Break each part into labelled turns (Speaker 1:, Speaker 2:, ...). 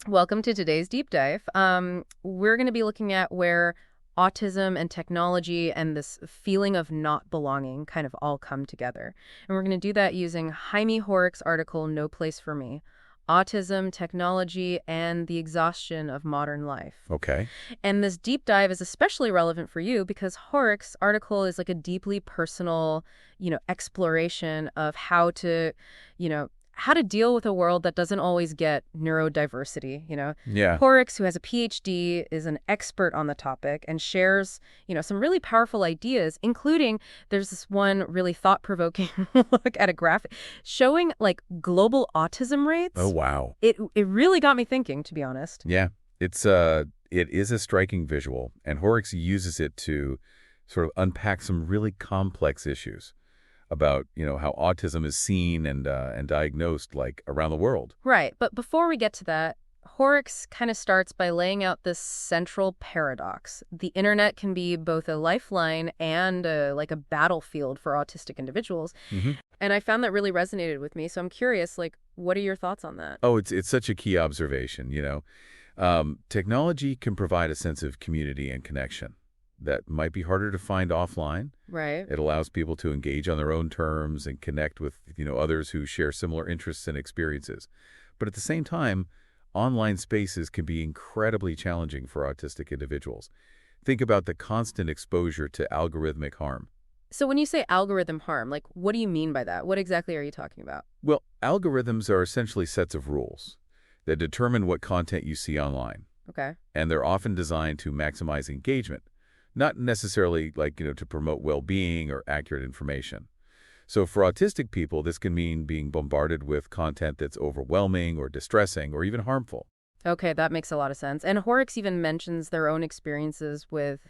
Speaker 1: Welcome to today's deep dive. We're going to be looking at where autism and technology and this feeling of not belonging kind of all come together. And we're going to do that using Jaime Hoerricks' article, No Place for Me: Autism, Technology, and the Exhaustion of Modern Life.
Speaker 2: Okay.
Speaker 1: And this deep dive is especially relevant for you because Hoerricks' article is like a deeply personal, exploration of you know, how to deal with a world that doesn't always get neurodiversity.
Speaker 2: Yeah.
Speaker 1: Hoerricks, who has a PhD, is an expert on the topic and shares, some really powerful ideas, including there's this one really thought-provoking look at a graphic showing like global autism
Speaker 2: Oh,
Speaker 1: rates.
Speaker 2: wow.
Speaker 1: It really got me thinking, to be honest.
Speaker 2: Yeah. It is a striking visual, and Horrocks uses it to sort of unpack some really complex issues about, how autism is seen and diagnosed like around the world.
Speaker 1: Right, but before we get to that, Horrocks kind of starts by laying out this central paradox. The internet can be both a lifeline and like a battlefield for autistic individuals.
Speaker 2: hmm
Speaker 1: And I found that really resonated with me, so I'm curious, like, what are your thoughts on that?
Speaker 2: Oh, it's such a key observation. Technology can provide a sense of community and connection that might be harder to find offline.
Speaker 1: Right.
Speaker 2: It allows people to engage on their own terms and connect with, others who share similar interests and experiences. But at the same time, online spaces can be incredibly challenging for autistic individuals. Think about the constant exposure to algorithmic harm.
Speaker 1: So when you say algorithm harm, like, what do you mean by that? What exactly are you talking about?
Speaker 2: Well, algorithms are essentially sets of rules that determine what content you see online,
Speaker 1: Okay.
Speaker 2: and they're often designed to maximize engagement, not necessarily to promote well-being or accurate information. So for autistic people, this can mean being bombarded with content that's overwhelming or distressing or even harmful.
Speaker 1: Okay, that makes a lot of sense. And Horrocks even mentions their own experiences with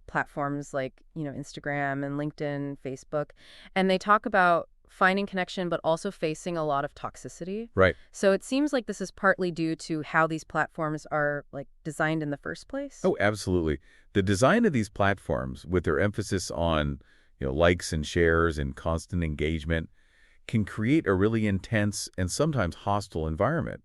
Speaker 1: platforms like, Instagram and LinkedIn, Facebook. And they talk about finding connection, but also facing a lot of toxicity.
Speaker 2: Right.
Speaker 1: So it seems like this is partly due to how these platforms are like designed in the first place.
Speaker 2: Oh, absolutely. The design of these platforms, with their emphasis on, likes and shares and constant engagement, can create a really intense and sometimes hostile environment.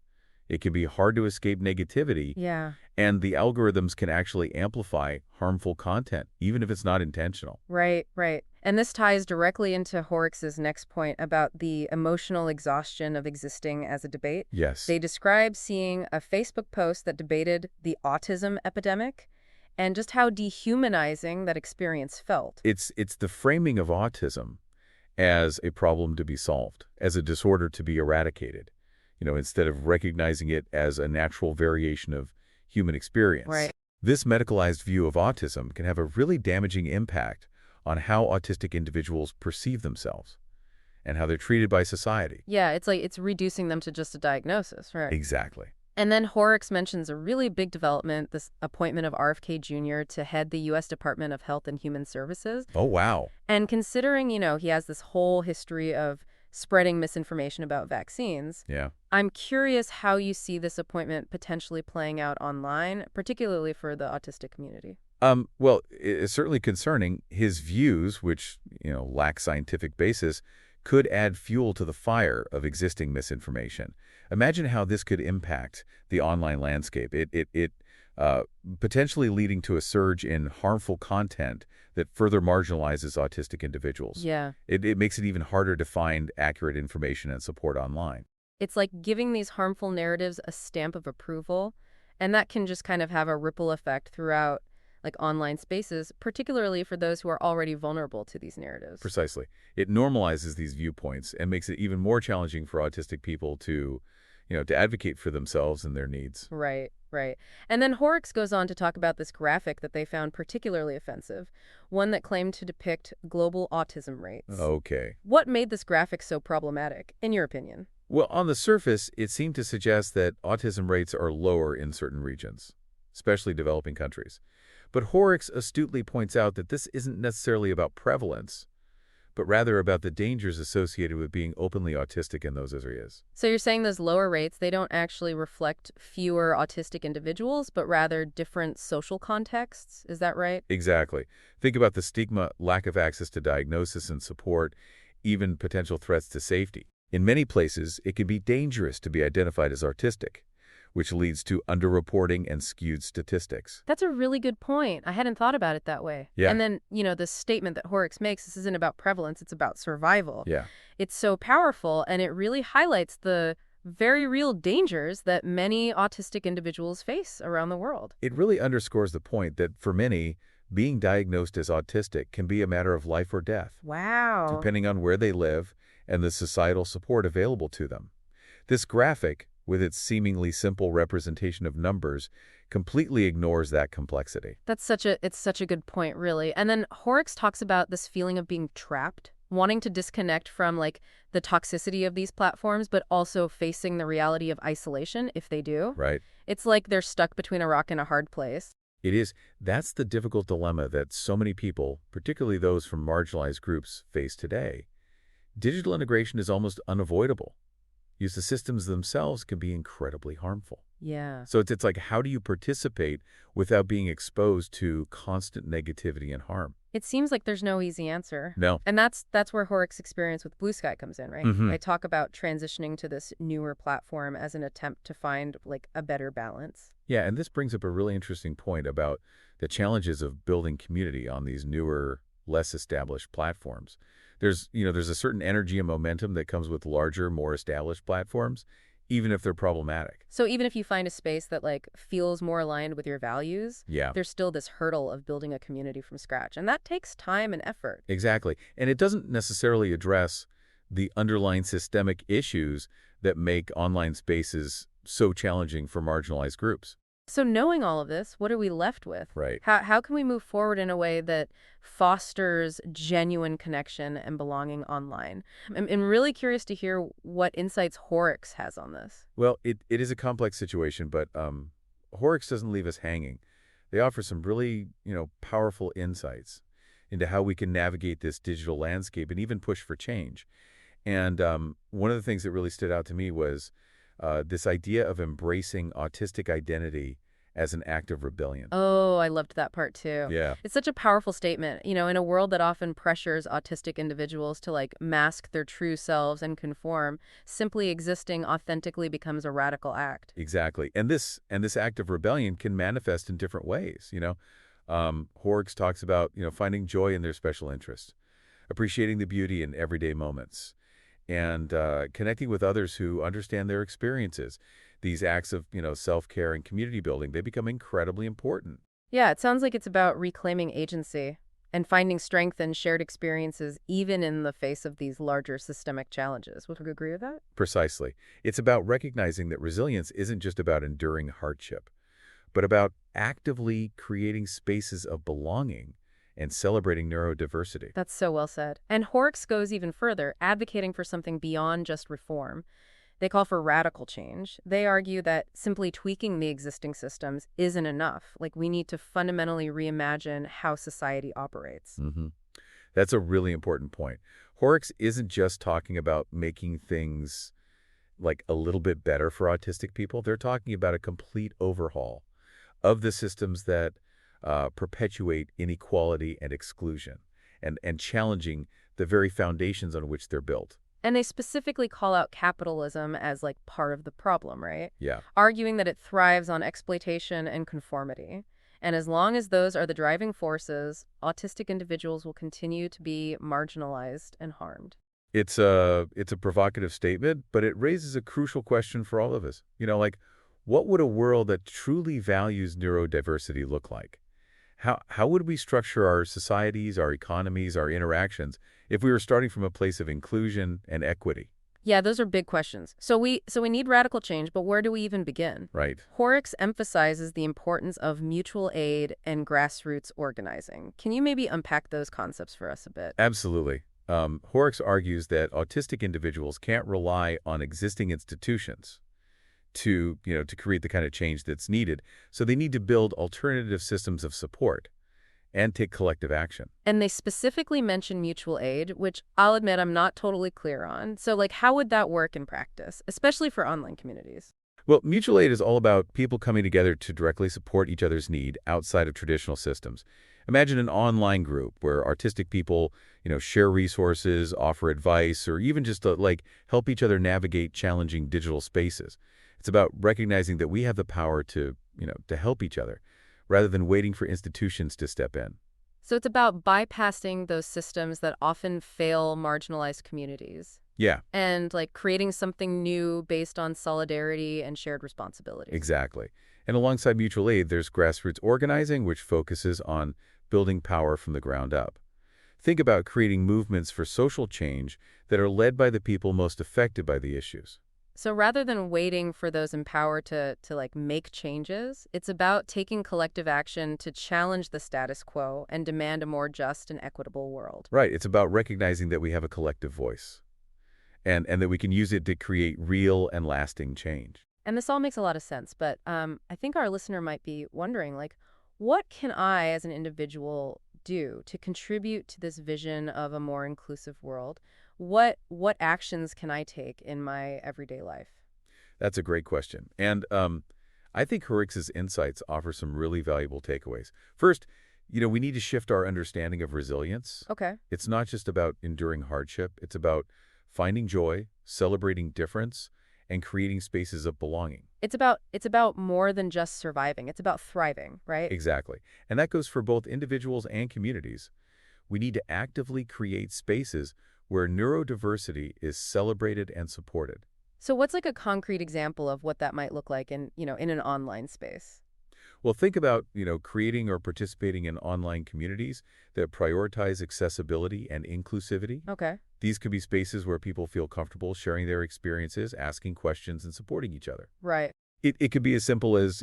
Speaker 2: It can be hard to escape negativity,
Speaker 1: Yeah.
Speaker 2: and the algorithms can actually amplify harmful content, even if it's not intentional.
Speaker 1: Right, right. And this ties directly into Horrocks' next point about the emotional exhaustion of existing as a debate.
Speaker 2: Yes.
Speaker 1: They describe seeing a Facebook post that debated the autism epidemic and just how dehumanizing that experience felt.
Speaker 2: It's the framing of autism as a problem to be solved, as a disorder to be eradicated, instead of recognizing it as a natural variation of human experience.
Speaker 1: Right.
Speaker 2: This medicalized view of autism can have a really damaging impact on how autistic individuals perceive themselves and how they're treated by society.
Speaker 1: Yeah, it's like it's reducing them to just a diagnosis, right?
Speaker 2: Exactly.
Speaker 1: And then Horrocks mentions a really big development, this appointment of RFK Jr. to head the U.S. Department of Health and Human Services.
Speaker 2: Oh, wow.
Speaker 1: And considering, he has this whole history of spreading misinformation about vaccines,
Speaker 2: Yeah.
Speaker 1: I'm curious how you see this appointment potentially playing out online, particularly for the autistic community.
Speaker 2: Well, it's certainly concerning. His views, which, lack scientific basis, could add fuel to the fire of existing misinformation. Imagine how this could impact the online landscape. It potentially leading to a surge in harmful content that further marginalizes autistic individuals.
Speaker 1: Yeah.
Speaker 2: It makes it even harder to find accurate information and support online.
Speaker 1: It's like giving these harmful narratives a stamp of approval, and that can just kind of have a ripple effect throughout like online spaces, particularly for those who are already vulnerable to these narratives.
Speaker 2: Precisely. It normalizes these viewpoints and makes it even more challenging for autistic people to advocate for themselves and their needs.
Speaker 1: Right, right. And then Horrocks goes on to talk about this graphic that they found particularly offensive, one that claimed to depict global autism rates.
Speaker 2: Okay.
Speaker 1: What made this graphic so problematic, in your opinion?
Speaker 2: Well, on the surface, it seemed to suggest that autism rates are lower in certain regions, especially developing countries. But Horrocks astutely points out that this isn't necessarily about prevalence, but rather about the dangers associated with being openly autistic in those areas.
Speaker 1: So you're saying those lower rates, they don't actually reflect fewer autistic individuals, but rather different social contexts? Is that right?
Speaker 2: Exactly. Think about the stigma, lack of access to diagnosis and support, even potential threats to safety. In many places, it can be dangerous to be identified as autistic, which leads to underreporting and skewed statistics.
Speaker 1: That's a really good point. I hadn't thought about it that way.
Speaker 2: Yeah,
Speaker 1: And then, this statement that Hoerricks makes, this isn't about prevalence, it's about survival.
Speaker 2: yeah.
Speaker 1: It's so powerful, and it really highlights the very real dangers that many autistic individuals face around the world.
Speaker 2: It really underscores the point that for many, being diagnosed as autistic can be a matter of life or death,
Speaker 1: Wow.
Speaker 2: depending on where they live and the societal support available to them. This graphic, with its seemingly simple representation of numbers, completely ignores that complexity.
Speaker 1: It's such a good point, really. And then Hoerricks talks about this feeling of being trapped, wanting to disconnect from the toxicity of these platforms, but also facing the reality of isolation if they do.
Speaker 2: Right.
Speaker 1: It's like they're stuck between a rock and a hard place.
Speaker 2: It is. That's the difficult dilemma that so many people, particularly those from marginalized groups, face today. Digital integration is almost unavoidable. Use the systems themselves can be incredibly harmful.
Speaker 1: Yeah.
Speaker 2: So it's like, how do you participate without being exposed to constant negativity and harm?
Speaker 1: It seems like there's no easy answer.
Speaker 2: No.
Speaker 1: And that's where Hoerricks' experience with Blue Sky comes in, right?
Speaker 2: Mm-hmm.
Speaker 1: I talk about transitioning to this newer platform as an attempt to find a better balance.
Speaker 2: Yeah, and this brings up a really interesting point about the challenges of building community on these newer, less established platforms. There's a certain energy and momentum that comes with larger, more established platforms, even if they're problematic.
Speaker 1: So even if you find a space that feels more aligned with your values,
Speaker 2: Yeah,
Speaker 1: there's still this hurdle of building a community from scratch. And that takes time and effort.
Speaker 2: exactly. And it doesn't necessarily address the underlying systemic issues that make online spaces so challenging for marginalized groups.
Speaker 1: So knowing all of this, what are we left with?
Speaker 2: Right.
Speaker 1: How can we move forward in a way that fosters genuine connection and belonging online? I'm really curious to hear what insights Hoerricks has on this.
Speaker 2: Well, it is a complex situation, but Hoerricks doesn't leave us hanging. They offer some really, powerful insights into how we can navigate this digital landscape and even push for change. And one of the things that really stood out to me was this idea of embracing autistic identity as an act of rebellion.
Speaker 1: Oh, I loved that part too.
Speaker 2: Yeah,
Speaker 1: It's such a powerful statement. In a world that often pressures autistic individuals to mask their true selves and conform, simply existing authentically becomes a radical act.
Speaker 2: exactly. And this act of rebellion can manifest in different ways. Hoerricks talks about finding joy in their special interests, appreciating the beauty in everyday moments, and connecting with others who understand their experiences. These acts of, self-care and community building, they become incredibly important.
Speaker 1: Yeah, it sounds like it's about reclaiming agency and finding strength in shared experiences, even in the face of these larger systemic challenges. Would you agree with that?
Speaker 2: Precisely. It's about recognizing that resilience isn't just about enduring hardship, but about actively creating spaces of belonging and celebrating neurodiversity.
Speaker 1: That's so well said. And Hoerricks goes even further, advocating for something beyond just reform. They call for radical change. They argue that simply tweaking the existing systems isn't enough. We need to fundamentally reimagine how society operates.
Speaker 2: Mm-hmm. That's a really important point. Hoerricks isn't just talking about making things a little bit better for autistic people. They're talking about a complete overhaul of the systems that perpetuate inequality and exclusion and challenging the very foundations on which they're built.
Speaker 1: And they specifically call out capitalism as part of the problem, right?
Speaker 2: Yeah.
Speaker 1: Arguing that it thrives on exploitation and conformity. And as long as those are the driving forces, autistic individuals will continue to be marginalized and harmed.
Speaker 2: It's a provocative statement, but it raises a crucial question for all of us. What would a world that truly values neurodiversity look like? How would we structure our societies, our economies, our interactions if we were starting from a place of inclusion and equity?
Speaker 1: Yeah, those are big questions. So we need radical change, but where do we even begin?
Speaker 2: Right.
Speaker 1: Hoerricks emphasizes the importance of mutual aid and grassroots organizing. Can you maybe unpack those concepts for us a bit?
Speaker 2: Absolutely. Hoerricks argues that autistic individuals can't rely on existing institutions to create the kind of change that's needed. So they need to build alternative systems of support and take collective action.
Speaker 1: And they specifically mention mutual aid, which I'll admit I'm not totally clear on. So how would that work in practice, especially for online communities?
Speaker 2: Well, mutual aid is all about people coming together to directly support each other's need outside of traditional systems. Imagine an online group where artistic people, share resources, offer advice, or even just to, help each other navigate challenging digital spaces. It's about recognizing that we have the power to help each other rather than waiting for institutions to step in.
Speaker 1: So it's about bypassing those systems that often fail marginalized communities
Speaker 2: Yeah,
Speaker 1: and like creating something new based on solidarity and shared responsibilities.
Speaker 2: exactly. And alongside mutual aid, there's grassroots organizing, which focuses on building power from the ground up. Think about creating movements for social change that are led by the people most affected by the issues.
Speaker 1: So rather than waiting for those in power to like make changes, it's about taking collective action to challenge the status quo and demand a more just and equitable world.
Speaker 2: Right, it's about recognizing that we have a collective voice and that we can use it to create real and lasting change.
Speaker 1: And this all makes a lot of sense, but I think our listener might be wondering, like, what can I as an individual do to contribute to this vision of a more inclusive world? What actions can I take in my everyday life?
Speaker 2: That's a great question. And I think Hoerricks' insights offer some really valuable takeaways. First, we need to shift our understanding of resilience.
Speaker 1: Okay.
Speaker 2: It's not just about enduring hardship. It's about finding joy, celebrating difference, and creating spaces of belonging.
Speaker 1: It's about more than just surviving. It's about thriving, right?
Speaker 2: Exactly. And that goes for both individuals and communities. We need to actively create spaces where neurodiversity is celebrated and supported.
Speaker 1: So what's like a concrete example of what that might look like in an online space?
Speaker 2: Well, think about, creating or participating in online communities that prioritize accessibility and inclusivity.
Speaker 1: Okay.
Speaker 2: These could be spaces where people feel comfortable sharing their experiences, asking questions, and supporting each other.
Speaker 1: Right.
Speaker 2: It could be as simple as,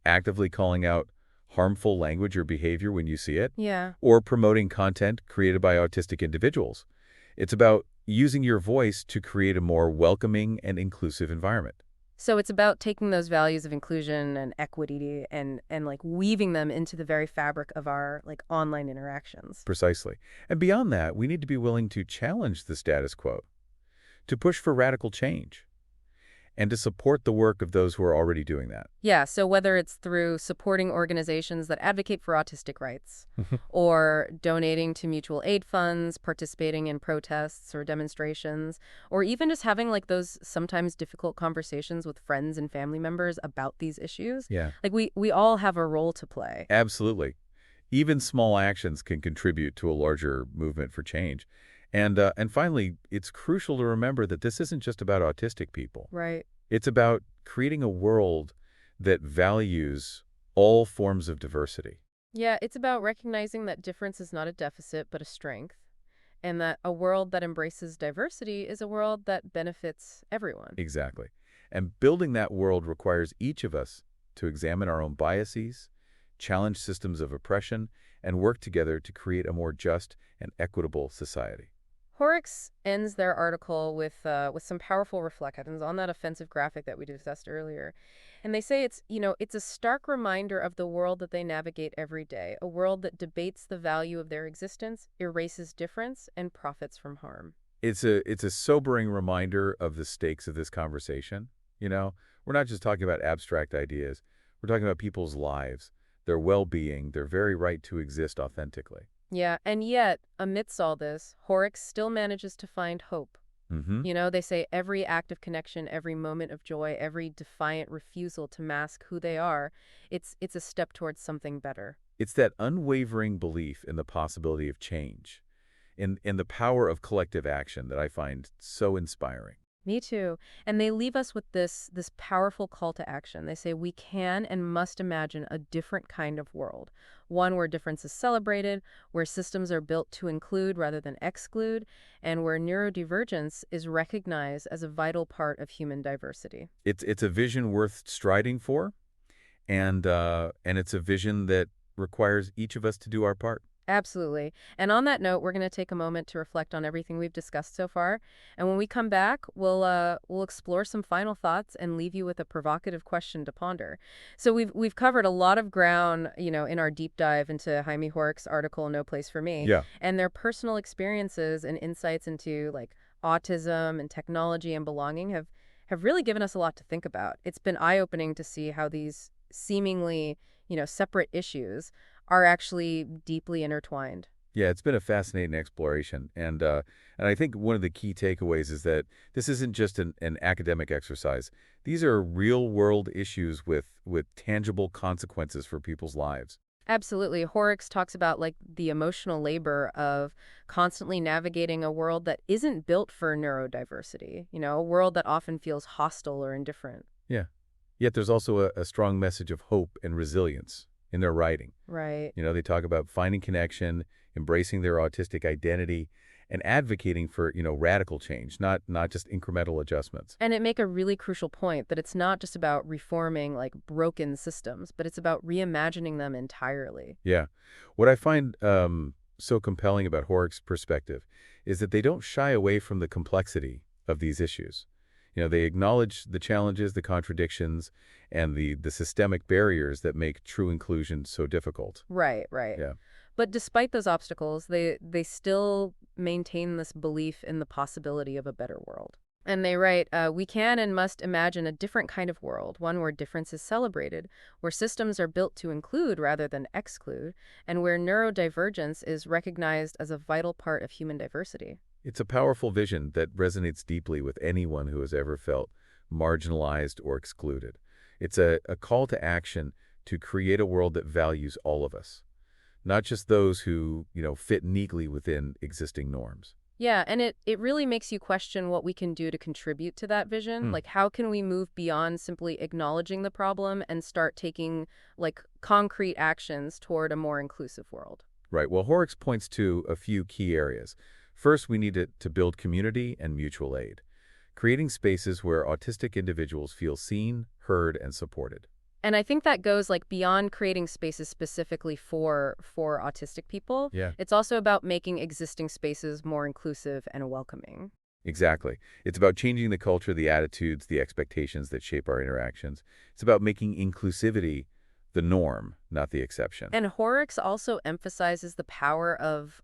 Speaker 2: actively calling out harmful language or behavior when you see it,
Speaker 1: Yeah.
Speaker 2: or promoting content created by autistic individuals. It's about using your voice to create a more welcoming and inclusive environment.
Speaker 1: So it's about taking those values of inclusion and equity and like weaving them into the very fabric of our like online interactions.
Speaker 2: Precisely. And beyond that, we need to be willing to challenge the status quo, to push for radical change, and to support the work of those who are already doing that.
Speaker 1: Yeah, so whether it's through supporting organizations that advocate for autistic rights or donating to mutual aid funds, participating in protests or demonstrations, or even just having like those sometimes difficult conversations with friends and family members about these issues,
Speaker 2: Yeah,
Speaker 1: like we all have a role to play.
Speaker 2: absolutely. Even small actions can contribute to a larger movement for change. And finally, it's crucial to remember that this isn't just about autistic people.
Speaker 1: Right.
Speaker 2: It's about creating a world that values all forms of diversity.
Speaker 1: Yeah, it's about recognizing that difference is not a deficit, but a strength, and that a world that embraces diversity is a world that benefits everyone.
Speaker 2: Exactly. And building that world requires each of us to examine our own biases, challenge systems of oppression, and work together to create a more just and equitable society.
Speaker 1: Hoerricks ends their article with some powerful reflections on that offensive graphic that we discussed earlier. And they say it's a stark reminder of the world that they navigate every day, a world that debates the value of their existence, erases difference, and profits from harm.
Speaker 2: It's a sobering reminder of the stakes of this conversation. We're not just talking about abstract ideas. We're talking about people's lives, their well-being, their very right to exist authentically.
Speaker 1: Yeah, and yet, amidst all this, Hoerricks still manages to find hope.
Speaker 2: Mm-hmm.
Speaker 1: They say every act of connection, every moment of joy, every defiant refusal to mask who they are, it's a step towards something better.
Speaker 2: It's that unwavering belief in the possibility of change, in the power of collective action that I find so inspiring.
Speaker 1: Me too. And they leave us with this powerful call to action. They say we can and must imagine a different kind of world, one where difference is celebrated, where systems are built to include rather than exclude, and where neurodivergence is recognized as a vital part of human diversity.
Speaker 2: It's a vision worth striding for, and it's a vision that requires each of us to do our part.
Speaker 1: Absolutely. And on that note, we're going to take a moment to reflect on everything we've discussed so far. And when we come back, we'll explore some final thoughts and leave you with a provocative question to ponder. So we've covered a lot of ground, in our deep dive into Jaime Hoerricks' article No Place for Me,
Speaker 2: Yeah.
Speaker 1: and their personal experiences and insights into like autism and technology and belonging have really given us a lot to think about. It's been eye-opening to see how these seemingly, separate issues are actually deeply intertwined.
Speaker 2: Yeah, it's been a fascinating exploration, and I think one of the key takeaways is that this isn't just an academic exercise. These are real-world issues with tangible consequences for people's lives.
Speaker 1: Absolutely. Horrocks talks about like the emotional labor of constantly navigating a world that isn't built for neurodiversity, a world that often feels hostile or indifferent.
Speaker 2: Yeah. Yet there's also a strong message of hope and resilience in their writing.
Speaker 1: Right.
Speaker 2: They talk about finding connection, embracing their autistic identity, and advocating for, radical change, not just incremental adjustments.
Speaker 1: And it make a really crucial point that it's not just about reforming like broken systems, but it's about reimagining them entirely.
Speaker 2: Yeah. What I find so compelling about Horrocks' perspective is that they don't shy away from the complexity of these issues. They acknowledge the challenges, the contradictions, and the systemic barriers that make true inclusion so difficult.
Speaker 1: Right, right.
Speaker 2: Yeah.
Speaker 1: But despite those obstacles, they still maintain this belief in the possibility of a better world. And they write, we can and must imagine a different kind of world, one where difference is celebrated, where systems are built to include rather than exclude, and where neurodivergence is recognized as a vital part of human diversity.
Speaker 2: It's a powerful vision that resonates deeply with anyone who has ever felt marginalized or excluded. It's a call to action to create a world that values all of us, not just those who, fit neatly within existing norms.
Speaker 1: Yeah, and it really makes you question what we can do to contribute to that vision.
Speaker 2: Hmm.
Speaker 1: Like, how can we move beyond simply acknowledging the problem and start taking, like, concrete actions toward a more inclusive world?
Speaker 2: Right. Well, Horrocks points to a few key areas. First, we need to build community and mutual aid, creating spaces where autistic individuals feel seen, heard, and supported.
Speaker 1: And I think that goes like beyond creating spaces specifically for autistic people.
Speaker 2: Yeah,
Speaker 1: It's also about making existing spaces more inclusive and welcoming.
Speaker 2: exactly. It's about changing the culture, the attitudes, the expectations that shape our interactions. It's about making inclusivity the norm, not the exception.
Speaker 1: And Horrocks also emphasizes the power of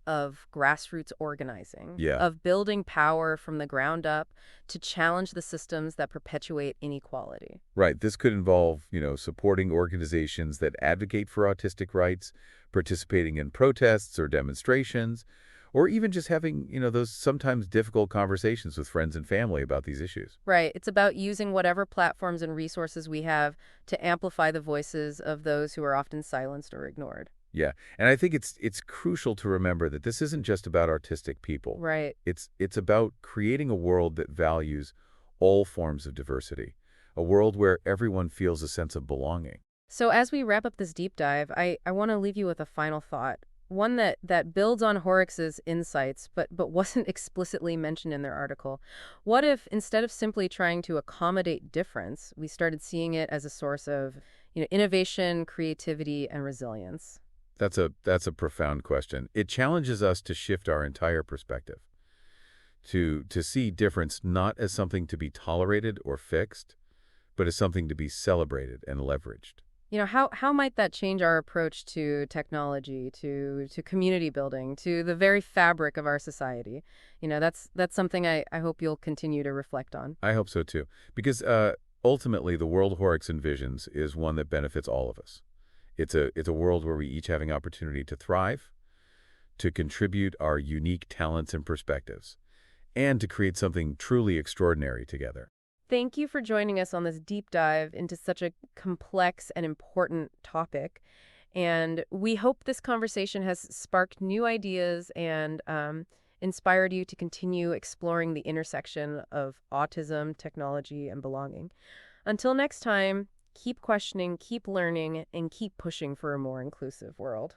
Speaker 1: grassroots organizing,
Speaker 2: Yeah.
Speaker 1: of building power from the ground up to challenge the systems that perpetuate inequality.
Speaker 2: Right. This could involve, supporting organizations that advocate for autistic rights, participating in protests or demonstrations, or even just having, those sometimes difficult conversations with friends and family about these issues.
Speaker 1: Right. It's about using whatever platforms and resources we have to amplify the voices of those who are often silenced or ignored.
Speaker 2: Yeah. And I think it's crucial to remember that this isn't just about artistic people.
Speaker 1: Right.
Speaker 2: It's about creating a world that values all forms of diversity, a world where everyone feels a sense of belonging.
Speaker 1: So as we wrap up this deep dive, I want to leave you with a final thought. One that builds on Horrocks' insights, but wasn't explicitly mentioned in their article. What if, instead of simply trying to accommodate difference, we started seeing it as a source of, innovation, creativity, and resilience?
Speaker 2: That's a profound question. It challenges us to shift our entire perspective, to see difference not as something to be tolerated or fixed, but as something to be celebrated and leveraged.
Speaker 1: How might that change our approach to technology, to community building, to the very fabric of our society? That's something I hope you'll continue to reflect on.
Speaker 2: I hope so too, because ultimately the world Horrocks envisions is one that benefits all of us. It's a world where we each have an opportunity to thrive, to contribute our unique talents and perspectives, and to create something truly extraordinary together.
Speaker 1: Thank you for joining us on this deep dive into such a complex and important topic. And we hope this conversation has sparked new ideas and inspired you to continue exploring the intersection of autism, technology, and belonging. Until next time, keep questioning, keep learning, and keep pushing for a more inclusive world.